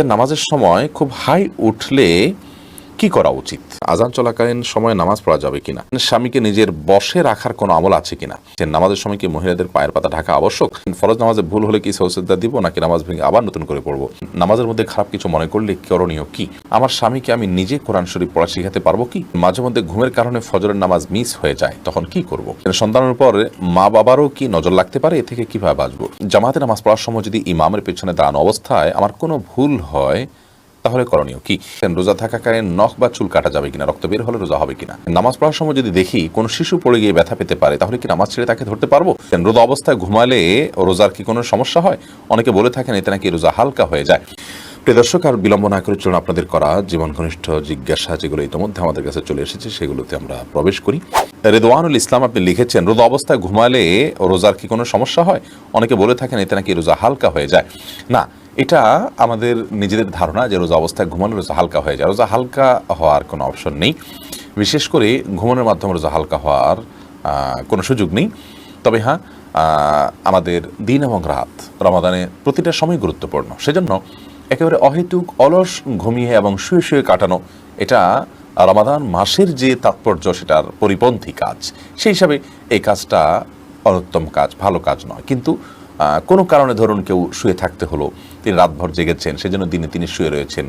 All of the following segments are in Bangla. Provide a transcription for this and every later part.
নামাজের সময় খুব হাই উঠলে কি করা উচিত? আজান চলাকালীন সময় নামাজ পড়া যাবে কিনা? স্বামীকে নিজের বশে রাখার কোনো আমল আছে কিনা? নামাজের সময় কি মহিলাদের পায়ের পাতা ঢাকা আবশ্যক? ফরজ নামাজে ভুল হলে কি সজদা দিব নাকি নামাজ ভেঙে আবার নতুন করে পড়বো? নামাজের মধ্যে খারাপ কিছু মনে করলে করণীয় কি? আমার স্বামীকে আমি নিজে কোরআন শরীফ পড়া শিখাতে পারবো কি? মাঝে মধ্যে ঘুমের কারণে ফজরের নামাজ মিস হয়ে যায়, তখন কি করব? সন্তানের উপর মা বাবারও কি নজর লাগতে পারে? এ থেকে কিভাবে বাঁচবো? জামাতে নামাজ পড়ার সময় যদি ইমামের পেছনে দাঁড়ানো অবস্থায় আমার কোনো ভুল হয়, তাহলে করণীয় কি? রোজা থাকাকালীন নখ বা চুল কাটা যাবে কিনা? রক্ত বের হলে রোজা হবে কিনা? নামাজ পড়ার সময় যদি দেখি কোন শিশু পড়ে গিয়ে ব্যথা পেতে পারে, তাহলে কি নামাজ ছেড়ে তাকে ধরতে পারবো? রোজা অবস্থায় ঘুমালে রোজার কি কোনো সমস্যা হয়? অনেকে বলে থাকেন এতে নাকি রোজা হালকা হয়ে যায়। প্রিয় দর্শক, আর বিলম্ব না করে চলুন আপনাদের করা জীবন ঘনিষ্ঠ জিজ্ঞাসা যেগুলো ইতিমধ্যে আমাদের কাছে চলে এসেছে সেগুলোতে আমরা প্রবেশ করি। রেদওয়ানুল ইসলাম আপনি লিখেছেন, রোজা অবস্থায় ঘুমালে রোজার কি কোনো সমস্যা হয়? অনেকে বলে থাকেন এতে নাকি রোজা হালকা হয়ে যায়। না, এটা আমাদের নিজেদের ধারণা যে রোজা অবস্থায় ঘুমানো রোজা হালকা হয়ে যায়। রোজা হালকা হওয়ার কোনো অপশন নেই, বিশেষ করে ঘুমানোর মাধ্যমে রোজা হালকা হওয়ার কোনো সুযোগ নেই। তবে হ্যাঁ, আমাদের দিন এবং রাত রমাদানে প্রতিটা সময় গুরুত্বপূর্ণ। সেজন্য একেবারে অহেতুক অলস ঘুমিয়ে এবং শুয়ে শুয়ে কাটানো, এটা রমাদান মাসের যে তাৎপর্য সেটার পরিপন্থী কাজ। সেই হিসাবে এই কাজটা অনুত্তম কাজ, ভালো কাজ নয়। কিন্তু কোনো কারণে ধরুন কেউ শুয়ে থাকতে হলো, তিনি রাতভর জেগেছেন, সেজন্য দিনে তিনি শুয়ে রয়েছেন,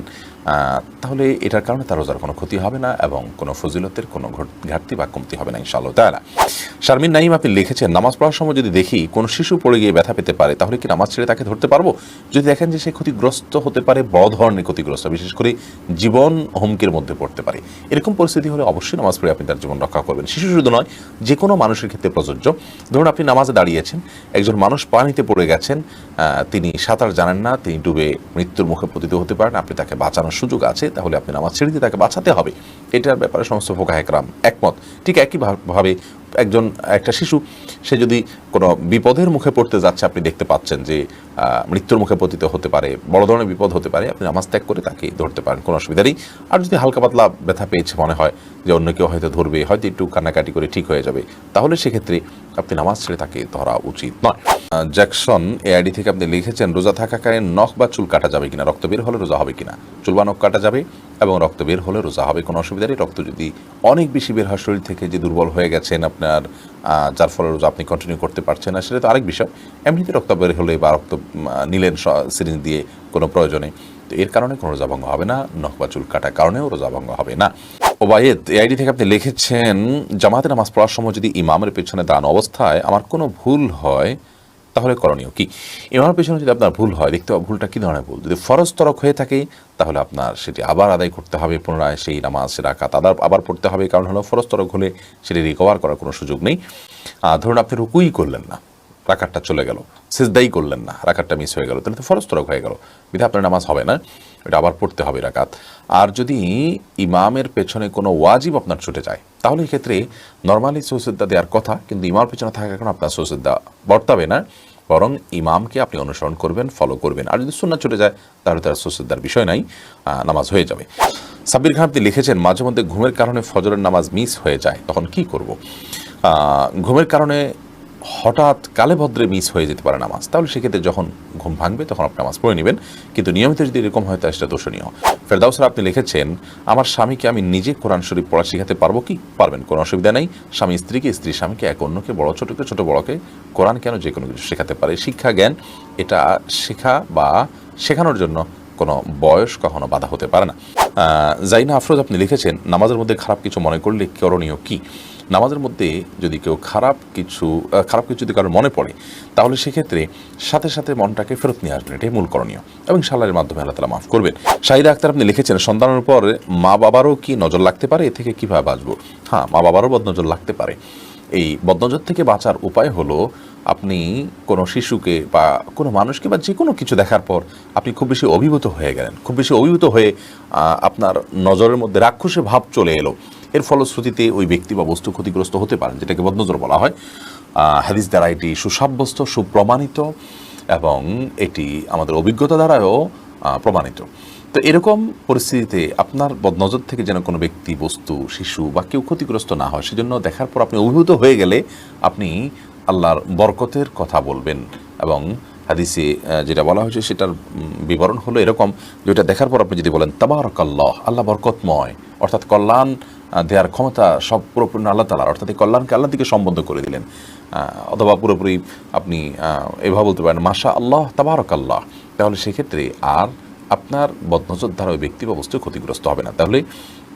তাহলে এটার কারণে তার রোজার কোনো ক্ষতি হবে না এবং কোনো ফজিলতের কোনো ঘাটতি বা কমতি হবে না ইনশাআল্লাহ তাআলা। শারমিন নাইম আপনি লিখেছেন, নামাজ পড়ার সময় যদি দেখি কোনো শিশু পড়ে গিয়ে ব্যথা পেতে পারে, তাহলে কি নামাজ ছেড়ে তাকে ধরতে পারবো? যদি দেখেন যে সে ক্ষতিগ্রস্ত হতে পারে, বড় ধরনের ক্ষতিগ্রস্ত, বিশেষ করে জীবন হুমকির মধ্যে পড়তে পারে, এরকম পরিস্থিতি হলে অবশ্যই নামাজ পড়ে আপনি তার জীবন রক্ষা করবেন। শিশু শুধু নয়, যে কোনো মানুষের ক্ষেত্রে প্রযোজ্য। ধরুন আপনি নামাজে দাঁড়িয়েছেন, একজন মানুষ পানিতে পড়ে গেছেন, তিনি সাঁতার জানেন না, তিনি ডুবে মৃত্যুর মুখে পতিত হতে পারেন, আপনি তাকে বাঁচানোর সুযোগ আছে, তাহলে আপনি নামাজ ছেড়ে দিয়ে তাকে বাঁচাতে হবে। এটার ব্যাপারে সমস্ত ফুকাহা কেরাম একমত। ঠিক একইভাবে একটা শিশু, সে যদি কোনো বিপদের মুখে পড়তে যাচ্ছে, আপনি দেখতে পাচ্ছেন যে মৃত্যুর মুখে পতিত হতে পারে, বড় ধরনের বিপদ হতে পারে, আপনি নামাজ ত্যাগ করে তাকে ধরতে পারেন, কোনো অসুবিধা নেই। আর যদি হালকা পাতলা ব্যথা পেয়েছে, মনে হয় যে অন্য কেউ হয়তো ধরবে, হয়তো একটু কান্নাকাটি করে ঠিক হয়ে যাবে, তাহলে সেক্ষেত্রে আপনি নামাজ ছেড়ে তাকে ধরা উচিত নয়। জ্যাকসন এআইডি থেকে আপনি লিখেছেন, রোজা থাকাকালীন নখ বা চুল কাটা যাবে কিনা? রক্ত বের হলে রোজা হবে কিনা? চুল বা নখ কাটা যাবে এবং রক্ত বের হলে রোজা হবে, কোনো অসুবিধা নেই। রক্ত যদি অনেক বেশি বের হয় শরীর থেকে, যে দুর্বল হয়ে গেছেন আপনার, যার ফলে রোজা আপনি কন্টিনিউ করতে পারছেন না, সেটা তো আরেক বিষয়। এমনিতে রক্ত বের হলে বা রক্ত নিলেন সিরিঞ্জ দিয়ে কোনো প্রয়োজনে, তো এর কারণে কোনো রোজা ভঙ্গ হবে না, নখ বা চুল কাটার কারণেও রোজা ভঙ্গ হবে না। ওবায়েদ এআইডি থেকে আপনি লিখেছেন, জামাতে নামাজ পড়ার সময় যদি ইমামের পেছনে দাঁড়ানো অবস্থায় আমার কোনো ভুল হয়, তাহলে করণীয় কি? ইমামের পেছনে যদি আপনার ভুল হয়, দেখতে হবে ভুলটা কী ধরনের ভুল। যদি ফরজ তরক হয়ে থাকে, তাহলে আপনার সেটি আবার আদায় করতে হবে, পুনরায় সেই নামাজ রাকাত আবার পড়তে হবে। কারণ হলো ফরজ তরক হলে সেটি রিকভার করার কোনো সুযোগ নেই। ধরুন আপনি রুকুই করলেন না, রাকাতটা চলে গেল, সিজদাই করলেন না, রাকাতটা মিস হয়ে গেল, তাহলে তো ফরজ তরক হয়ে গেল, বিধা আপনার নামাজ হবে না, এটা আবার পড়তে হবে রাকাত। আর যদি ইমামের পেছনে কোনো ওয়াজিব আপনার ছুটে যায়, তাহলে এক্ষেত্রে নর্মালি সুজদা দেওয়ার কথা, কিন্তু ইমামের পেছনে থাকার কারণে আপনার সুজদা বর্তাবে না, বরং ইমামকে আপনি অনুসরণ করবেন, ফলো করবেন। আর যদি সুন্নাত ছুটে যায়, তাহলে তার সুজদার বিষয় নাই, নামাজ হয়ে যাবে। সাব্বির খান আপনি লিখেছেন, মাঝে মধ্যে ঘুমের কারণে ফজরের নামাজ মিস হয়ে যায়, তখন কি করব? ঘুমের কারণে হঠাৎ কালে ভদ্রে মিস হয়ে যেতে পারে নামাজ, তাহলে সেক্ষেত্রে যখন ঘুম ভাঙবে তখন আপনি নামাজ পড়ে নেবেন, কিন্তু নিয়মিত যদি এরকম হয় তাহলে সেটা দোষণীয়। ফেরদাউসরা আপনি লিখেছেন, আমার স্বামীকে আমি নিজে কোরআন শরীফ পড়া শিখাতে পারবো কি? পারবেন, কোনো অসুবিধা নেই। স্বামী স্ত্রীকে, স্ত্রী স্বামীকে, এক অন্যকে, বড় ছোটকে, ছোট বড়কে কোরআন কেন যে কোনো কিছু শেখাতে পারে। শিক্ষা জ্ঞান, এটা শেখা বা শেখানোর জন্য কোনো বয়স কখনো বাধা হতে পারে না। জাইনা আফরোজ আপনি লিখেছেন, নামাজের মধ্যে খারাপ কিছু মনে করলে করণীয় কি? নামাজের মধ্যে যদি কেউ খারাপ কিছু যদি কারোর মনে পড়ে, তাহলে সেক্ষেত্রে সাথে সাথে মনটাকে ফেরত নিয়ে আসবেন, এটাই মূল করণীয়, এবং সালারের মাধ্যমে আল্লাহ তাআলা মাফ করবেন। শাহিদা আক্তার আপনি লিখেছেন, সন্তানের উপর মা বাবারও কি নজর লাগতে পারে? এ থেকে কীভাবে বাঁচবো? হ্যাঁ, মা বাবারও বদনজর লাগতে পারে। এই বদনজর থেকে বাঁচার উপায় হলো, আপনি কোনো শিশুকে বা কোনো মানুষকে বা যে কোনো কিছু দেখার পর আপনি খুব বেশি অভিভূত হয়ে গেলেন, খুব বেশি অভিভূত হয়ে আপনার নজরের মধ্যে রাক্ষসে ভাব চলে এলো, এর ফলশ্রুতিতে ওই ব্যক্তি বা বস্তু ক্ষতিগ্রস্ত হতে পারেন, যেটাকে বদনজর বলা হয়। হাদিস দ্বারা এটি সুসাব্যস্ত, সুপ্রমাণিত, এবং এটি আমাদের অভিজ্ঞতা দ্বারাও প্রমাণিত। তো এরকম পরিস্থিতিতে আপনার বদনজর থেকে যেন কোনো ব্যক্তি, বস্তু, শিশু বা কেউ ক্ষতিগ্রস্ত না হয়, সেজন্য দেখার পর আপনি অভিভূত হয়ে গেলে আপনি আল্লাহর বরকতের কথা বলবেন এবং হাদিসে যেটা বলা হয়েছে সেটার বিবরণ হলো এরকম, যেটা দেখার পর আপনি যদি বলেন তাবারাকাল্লাহ, আল্লাহ বরকতময়, অর্থাৎ কল্যাণ দেওয়ার ক্ষমতা সব পুরোপুরি আল্লাহ তাআলার, অর্থাৎ এই কল্যাণকে আল্লাহ দিকে সম্বন্ধ করে দিলেন। অথবা পুরোপুরি আপনি এভাবে বলতে পারেন মাশা আল্লাহ তাবারাকাল্লাহ, তাহলে সেক্ষেত্রে আর আপনার বদনজর দ্বারা ওই ব্যক্তি বা বস্তু ক্ষতিগ্রস্ত হবে না। তাহলে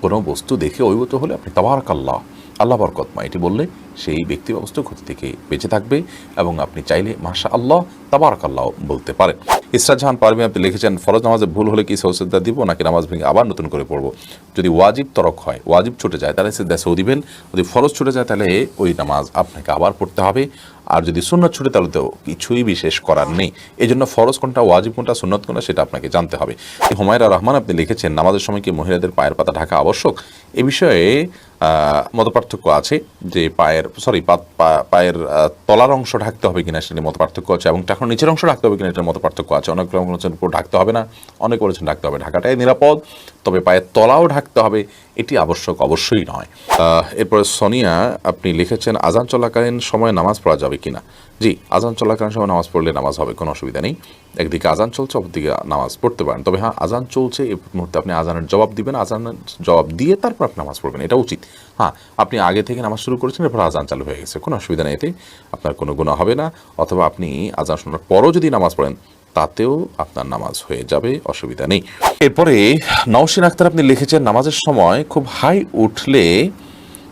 কোনো বস্তু দেখে অভিভূত হলে আপনি তাবারাকাল্লাহ, আল্লাহ বরকতময়, এটি বললে সেই ব্যক্তি বা বস্তু ক্ষতি থেকে বেঁচে থাকবে এবং আপনি চাইলে মাশা আল্লাহ তাবারাকাল্লাহ বলতে পারেন। ইসরাত জাহান পারভীন আপনি লিখেছেন, ফরজ নামাজে ভুল হলে কি সৌসিদ্ধা দিব নাকি নামাজ ভেঙে আবার নতুন করে পড়বো? যদি ওয়াজিব তরক হয়, ওয়াজিব ছুটে যায়, তাহলে সিদ্ধা সৌ দিবেন। যদি ফরজ ছুটে যায় তাহলে ওই নামাজ আপনাকে আবার পড়তে হবে। আর যদি সুন্নত ছুটে তাহলে তো কিছুই বিশেষ করার নেই। এই জন্য ফরজ কোনটা, ওয়াজিব কোনটা, সুন্নত কোনটা সেটা আপনাকে জানতে হবে। হুমায়রা রহমান আপনি লিখেছেন, নামাজের সময় কি মহিলাদের পায়ের পাতা ঢাকা আবশ্যক? এ বিষয়ে মতপার্থক্য আছে যে পায়ের তলার অংশ ঢাকতে হবে কিনা সেটা মতপার্থক্য আছে, এবং টাকার নিচের অংশ ঢাকতে হবে কিনা এটার মতপার্থক্য আছে। অনেক বলেছেন উপর ঢাকতে হবে না, অনেক বলেছেন ঢাকতে হবে। ঢাকাটাই নিরাপদ, তবে পায়ের তলাও ঢাকতে হবে, এটি আবশ্যক অবশ্যই নয়। এরপরে সোনিয়া আপনি লিখেছেন, আজান চলাকালীন সময় নামাজ পড়া যাবে কিনা? জি, আজান চলাকালীন সময় নামাজ পড়লে নামাজ হবে, কোনো অসুবিধা নেই। একদিকে আজান চলছে, অপরদিকে নামাজ পড়তে পারেন। তবে হ্যাঁ, আজান চলছে এই মুহূর্তে আপনি আজানের জবাব দিবেন, আজানের জবাব দিয়ে তারপর আপনি নামাজ পড়বেন, এটা উচিত। হ্যাঁ, আপনি আগে থেকে নামাজ শুরু করেছেন, এরপর আজান চালু হয়ে গেছে, কোনো অসুবিধা নেই, এতে আপনার কোনো গুনাহ হবে না। অথবা আপনি আজান শোনার পরও যদি নামাজ পড়েন তাতেও আপনার নামাজ হয়ে যাবে, অসুবিধা নেই। এরপরে নওশিন আক্তার আপনি লিখেছেন, নামাজের সময় খুব হাই উঠলে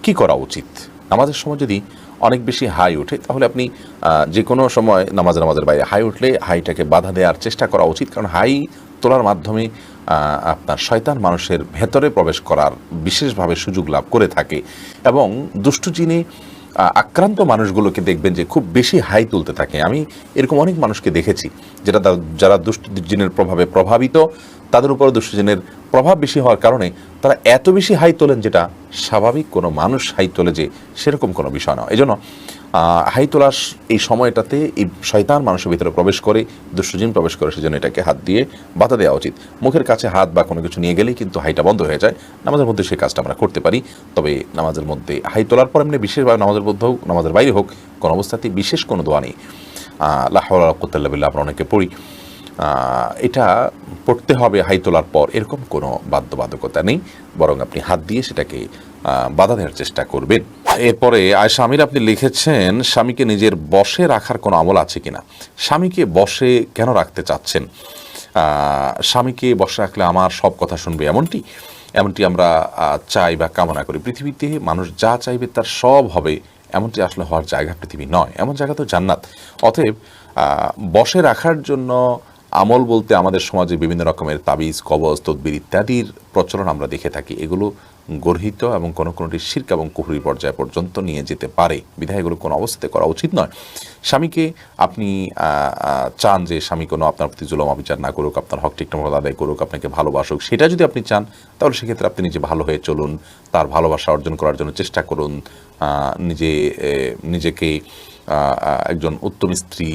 কি করা উচিত? নামাজের সময় যদি অনেক বেশি হাই ওঠে তাহলে আপনি যে কোনো সময় নামাজের বাইরে হাই উঠলে হাইটাকে বাধা দেওয়ার চেষ্টা করা উচিত। কারণ হাই তোলার মাধ্যমে আপনার শয়তান মানুষের ভেতরে প্রবেশ করার বিশেষভাবে সুযোগ লাভ করে থাকে, এবং দুষ্টু জিনে আক্রান্ত মানুষগুলোকে দেখবেন যে খুব বেশি হাই তুলতে থাকে। আমি এরকম অনেক মানুষকে দেখেছি যারা দুষ্ট জিনের প্রভাবে প্রভাবিত, তাদের উপর দুষ্ট জিনের প্রভাব বেশি হওয়ার কারণে তারা এত বেশি হাই তোলেন যেটা স্বাভাবিক কোনো মানুষ হাই তোলে যে সেরকম কোনো বিষয় নয়। এই জন্য হাই তোলার এই সময়টাতে এই শয়তান মানুষের ভিতরে প্রবেশ করে, দুষ্টজিন প্রবেশ করে, সেজন্য এটাকে হাত দিয়ে বাধা দেওয়া উচিত। মুখের কাছে হাত বা কোনো কিছু নিয়ে গেলেই কিন্তু হাইটা বন্ধ হয়ে যায়। নামাজের মধ্যে সেই কাজটা আমরা করতে পারি, তবে নামাজের মধ্যে হাই তোলার পর এমনি বিশেষভাবে নামাজের মধ্যে হোক নামাজের বাইরে হোক কোনো অবস্থাতেই বিশেষ কোনো দোয়া নেই। লা হাওলা ওয়ালা কুওয়াতা ইল্লা বিল্লাহ আমরা অনেকে পড়ি, এটা পড়তে হবে হাই তোলার পর, এরকম কোনো বাধ্যবাধকতা নেই, বরং আপনি হাত দিয়ে সেটাকে বাধা দেওয়ার চেষ্টা করবেন। এরপরে আয়েশা আমির আপনি লিখেছেন, স্বামীকে নিজের বশে রাখার কোনো আমল আছে কিনা? স্বামীকে বশে কেন রাখতে চাচ্ছেন? স্বামীকে বশে রাখলে আমার সব কথা শুনবে এমনটি আমরা চাই বা কামনা করি। পৃথিবীতে মানুষ যা চাইবে তার সব হবে, এমনটি আসলে হওয়ার জায়গা পৃথিবী নয়, এমন জায়গা তো জান্নাত। অতএব বশে রাখার জন্য আমল বলতে আমাদের সমাজে বিভিন্ন রকমের তাবিজ, কবজ, তদবির ইত্যাদির প্রচলন আমরা দেখে থাকি। এগুলো গর্হিত এবং কোনোটি শিরক এবং কুফরি পর্যায় পর্যন্ত নিয়ে যেতে পারে, বিধায় এগুলো কোনো অবস্থাতে করা উচিত নয়। স্বামীকে আপনি চান যে স্বামী কোনো আপনার প্রতি জুলুম অবিচার না করুক, আপনার হক ঠিকঠাক আদায় করুক, আপনাকে ভালোবাসুক, সেটা যদি আপনি চান তাহলে সেক্ষেত্রে আপনি নিজে ভালো হয়ে চলুন, তার ভালোবাসা অর্জন করার জন্য চেষ্টা করুন, নিজেকে একজন উত্তম স্ত্রী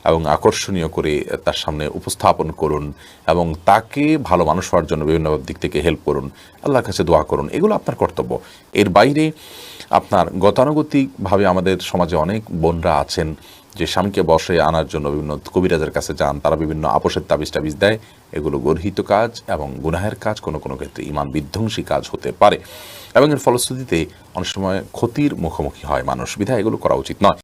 এবং আকর্ষণীয় করে তার সামনে উপস্থাপন করুন, এবং তাকে ভালো মানুষ হওয়ার জন্য বিভিন্ন দিক থেকে হেল্প করুন, আল্লাহর কাছে দোয়া করুন, এগুলো আপনার কর্তব্য। এর বাইরে আপনার গতানুগতিকভাবে আমাদের সমাজে অনেক বোনরা আছেন যে স্বামীকে বশে আনার জন্য বিভিন্ন কবিরাজের কাছে যান, তারা বিভিন্ন আপোষের তাবিজ দেয়। এগুলো গর্হিত কাজ এবং গুনাহের কাজ, কোনো ক্ষেত্রে ঈমান বিধ্বংসী কাজ হতে পারে, এবং এর ফলশ্রুতিতে অনেক সময় ক্ষতির মুখোমুখি হয় মানুষ, বিধায় এগুলো করা উচিত নয়।